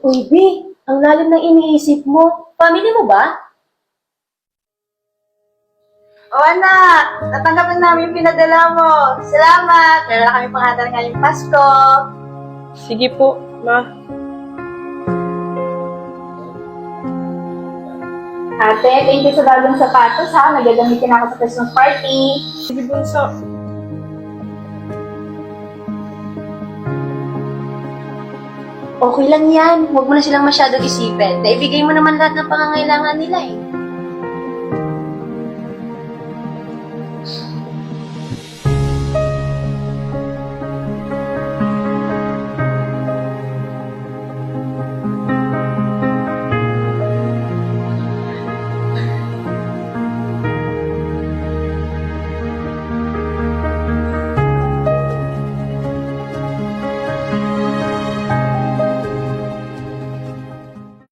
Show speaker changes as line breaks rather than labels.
Uy, B, ang lalim ng iniisip mo. Family mo ba?
O anak, natanggap na namin yung pinadala mo. Salamat! Meron na kami panghadal ngayong Pasko.
Sige po, ma.
Ate, thank you sa bagong sapatos ha. Nagagamitin ako sa Christmas party.
Sige, bunso.
Okay lang yan. Huwag mo na silang masyadong isipin. Naibigay mo naman lahat ng pangangailangan nila eh.